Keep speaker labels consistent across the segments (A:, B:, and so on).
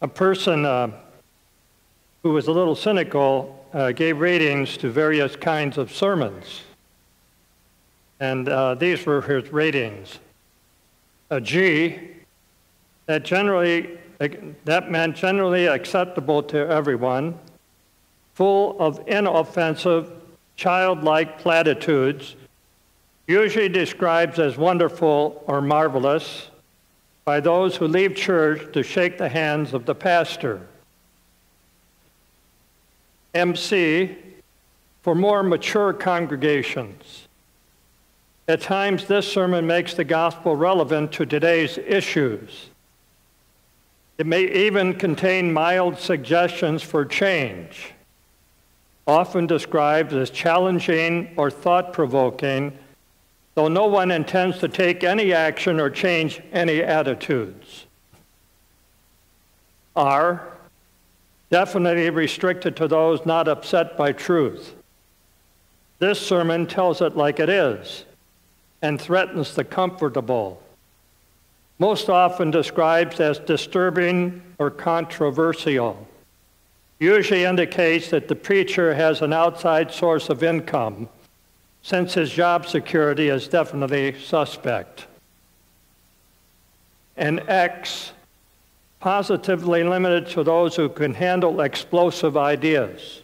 A: A person who was a little cynical gave ratings to various kinds of sermons. And these were his ratings. A G, that meant generally acceptable to everyone, full of inoffensive, childlike platitudes, usually described as wonderful or marvelous by those who leave church to shake the hands of the pastor. MC, for more mature congregations. At times, this sermon makes the gospel relevant to today's issues. It may even contain mild suggestions for change, often described as challenging or thought-provoking, though no one intends to take any action or change any attitudes. R, definitely restricted to those not upset by truth. This sermon tells it like it is and threatens the comfortable. Most often described as disturbing or controversial. Usually indicates that the preacher has an outside source of income, since his job security is definitely suspect. And X, positively limited to those who can handle explosive ideas.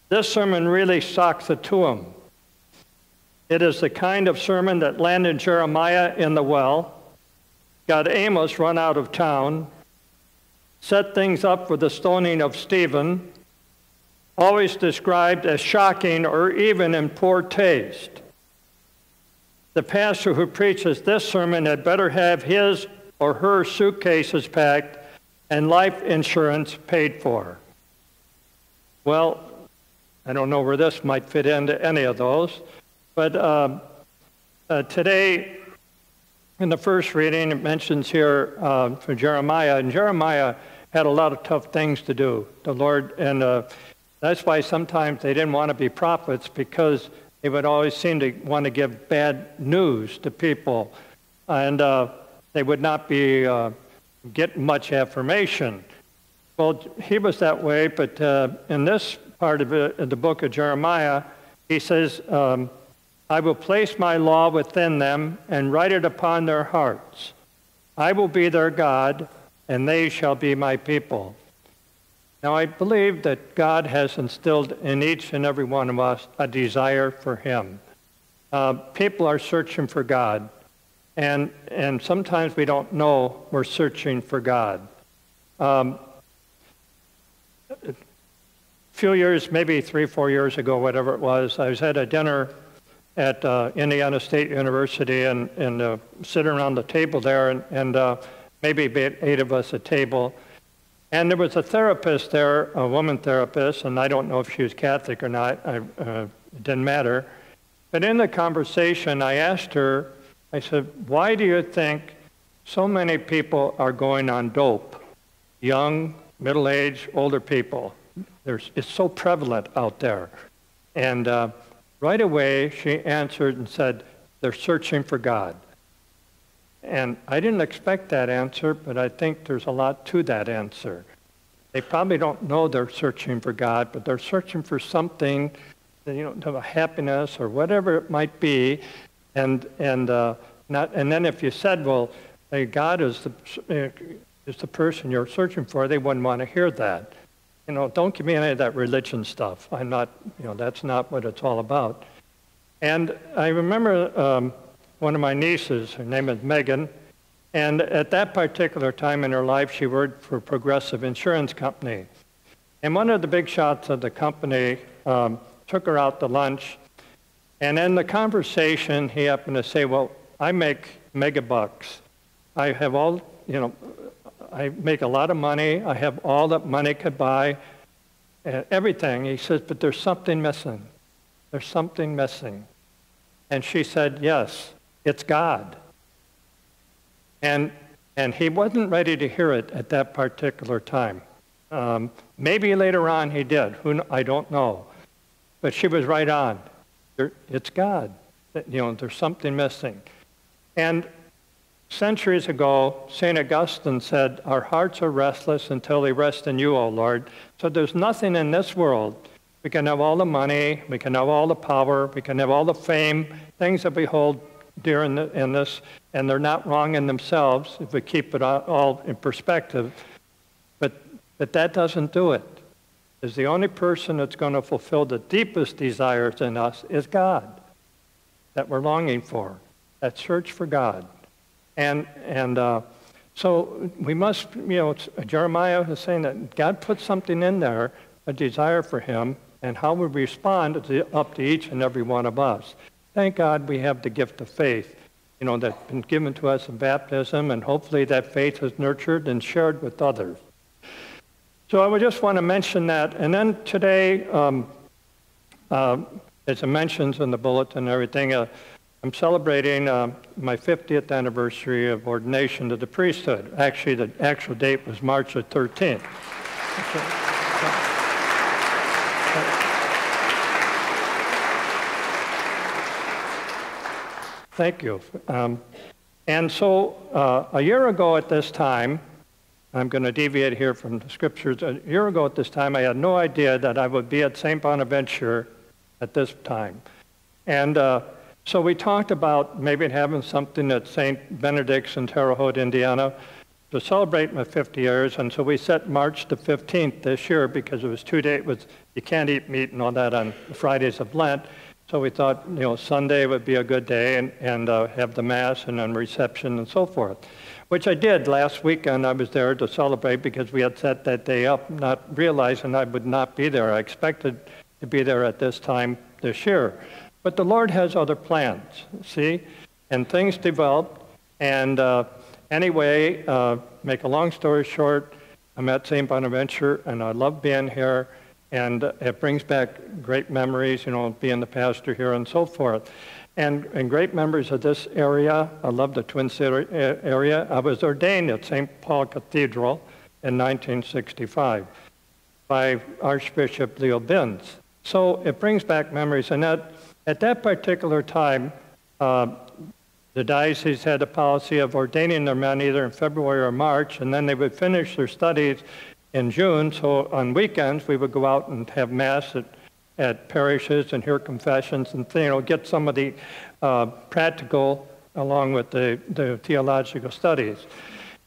A: This sermon really shocks it to him. It is the kind of sermon that landed Jeremiah in the well, got Amos run out of town, set things up for the stoning of Stephen, always described as shocking or even in poor taste. The pastor who preaches this sermon had better have his or her suitcases packed and life insurance paid for. Well, I don't know where this might fit into any of those, but today, in the first reading, it mentions here for Jeremiah, and Jeremiah had a lot of tough things to do. The Lord, and that's why sometimes they didn't want to be prophets, because they would always seem to want to give bad news to people, and they would not be getting much affirmation. Well, he was that way, but in this part of it, in the book of Jeremiah, he says, I will place my law within them and write it upon their hearts. I will be their God, and they shall be my people. Now, I believe that God has instilled in each and every one of us a desire for Him. People are searching for God, and sometimes we don't know we're searching for God. A few years, maybe 3 or 4 years ago, whatever it was, I was at a dinner at Indiana State University, and sitting around the table there, and maybe 8 of us at table. And there was a therapist there, a woman therapist, and I don't know if she was Catholic or not. It didn't matter. But in the conversation, I asked her, I said, why do you think so many people are going on dope? Young, middle-aged, older people. It's so prevalent out there. And right away, she answered and said, they're searching for God. And I didn't expect that answer, but I think there's a lot to that answer. They probably don't know they're searching for God, but they're searching for something, to happiness or whatever it might be. And then if you said, well, hey, God is the person you're searching for, they wouldn't want to hear that. Don't give me any of that religion stuff. I'm not, that's not what it's all about. And I remember one of my nieces, her name is Megan, and at that particular time in her life, she worked for Progressive Insurance Company. And one of the big shots of the company took her out to lunch, and in the conversation, he happened to say, well, I make mega bucks. I have all, I make a lot of money. I have all that money could buy, everything. He says, but there's something missing. There's something missing. And she said, yes, it's God. And he wasn't ready to hear it at that particular time. Maybe later on he did. I don't know. But she was right on. It's God. There's something missing. And centuries ago, St. Augustine said, our hearts are restless until they rest in you, O Lord. So there's nothing in this world. We can have all the money, we can have all the power, we can have all the fame, things that we hold dear in this, and they're not wrong in themselves if we keep it all in perspective. But that doesn't do it. Is the only person that's going to fulfill the deepest desires in us is God, that we're longing for, that search for God. And so we must, Jeremiah is saying that God put something in there, a desire for him, and how we respond is up to each and every one of us. Thank God we have the gift of faith, that's been given to us in baptism, and hopefully that faith is nurtured and shared with others. So I would just want to mention that. And then today, as it mentions in the bulletin and everything, I'm celebrating my 50th anniversary of ordination to the priesthood. Actually, the actual date was March the 13th. Thank you. And so a year ago at this time, I'm going to deviate here from the scriptures. A year ago at this time, I had no idea that I would be at St. Bonaventure at this time. And so we talked about maybe having something at St. Benedict's in Terre Haute, Indiana, to celebrate my 50 years. And so we set March the 15th this year because it was 2 days. You can't eat meat and all that on the Fridays of Lent. So we thought, Sunday would be a good day and have the Mass and then reception and so forth, which I did last weekend. I was there to celebrate because we had set that day up, not realizing I would not be there. I expected to be there at this time this year. But the Lord has other plans, see? And things developed. And anyway, make a long story short, I'm at St. Bonaventure, and I love being here. And it brings back great memories, being the pastor here and so forth. And great memories of this area. I love the Twin City area. I was ordained at St. Paul Cathedral in 1965 by Archbishop Leo Binns. So it brings back memories. And at that particular time, the diocese had a policy of ordaining their men either in February or March, and then they would finish their studies in June. So on weekends, we would go out and have Mass at parishes and hear confessions and get some of the practical along with the theological studies.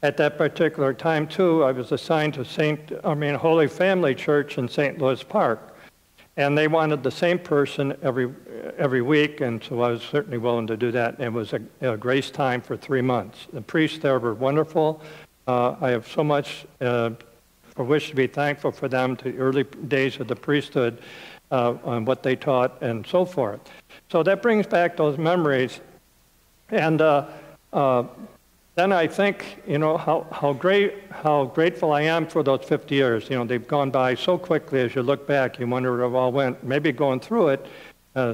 A: At that particular time, too, I was assigned to Holy Family Church in St. Louis Park. And they wanted the same person every week, and so I was certainly willing to do that. It was a grace time for 3 months. The priests there were wonderful. I have so much for which to be thankful for them, to the early days of the priesthood, on what they taught and so forth. So that brings back those memories. And then I think, how grateful I am for those 50 years. They've gone by so quickly. As you look back, you wonder where it all went. Maybe going through it,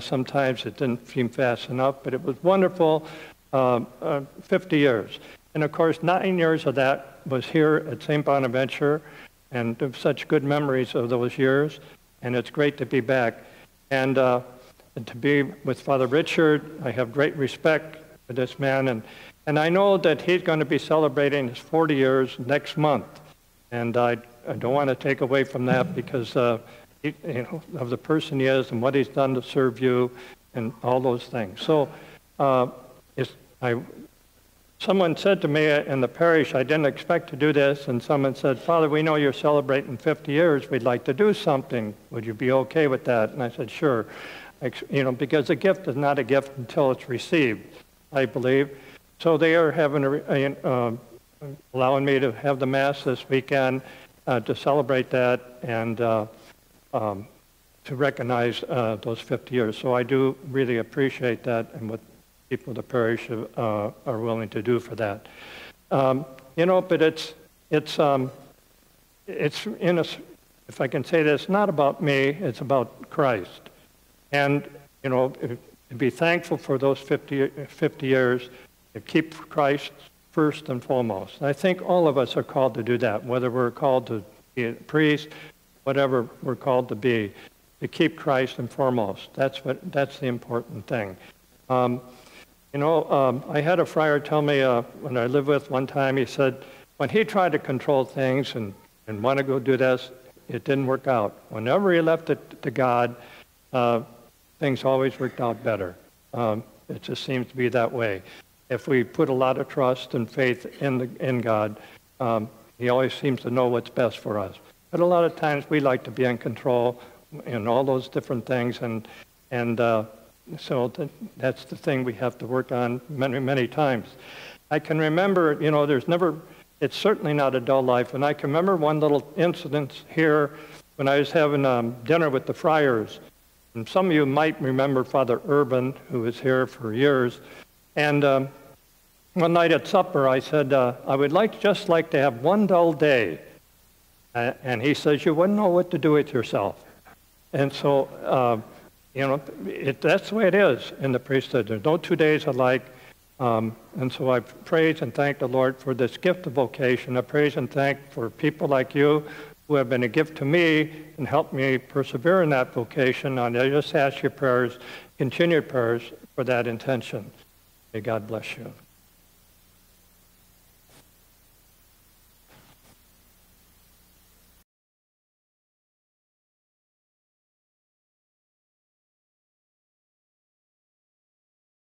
A: sometimes it didn't seem fast enough, but it was wonderful, 50 years. And of course, 9 years of that was here at St. Bonaventure, and such good memories of those years. And it's great to be back. And to be with Father Richard, I have great respect for this man. And I know that he's going to be celebrating his 40 years next month. And I don't want to take away from that because of the person he is and what he's done to serve you and all those things. So someone said to me in the parish, I didn't expect to do this, and someone said, Father, we know you're celebrating 50 years. We'd like to do something. Would you be okay with that? And I said, sure. Because a gift is not a gift until it's received, I believe. So they are allowing me to have the Mass this weekend to celebrate that and to recognize those 50 years. So I do really appreciate that and what people of the parish are willing to do for that. But it's if I can say this, not about me, it's about Christ. And, to be thankful for those 50 years, to keep Christ first and foremost. And I think all of us are called to do that, whether we're called to be a priest, whatever we're called to be, to keep Christ in foremost. That's the important thing. You know, I had a friar tell me when I lived with one time, he said, when he tried to control things and want to go do this, it didn't work out. Whenever he left it to God, things always worked out better. It just seems to be that way. If we put a lot of trust and faith in God, he always seems to know what's best for us. But a lot of times we like to be in control in all those different things, and so that's the thing we have to work on many, many times. I can remember, you know, it's certainly not a dull life, and I can remember one little incident here when I was having dinner with the friars. And some of you might remember Father Urban, who was here for years. And one night at supper, I said, I would just like to have one dull day. And he says, you wouldn't know what to do with yourself. And so, you know, that's the way it is in the priesthood. There's no 2 days alike. And so I praise and thank the Lord for this gift of vocation. I praise and thank for people like you who have been a gift to me and helped me persevere in that vocation. And I just ask your prayers, continued prayers for that intention. May God bless you.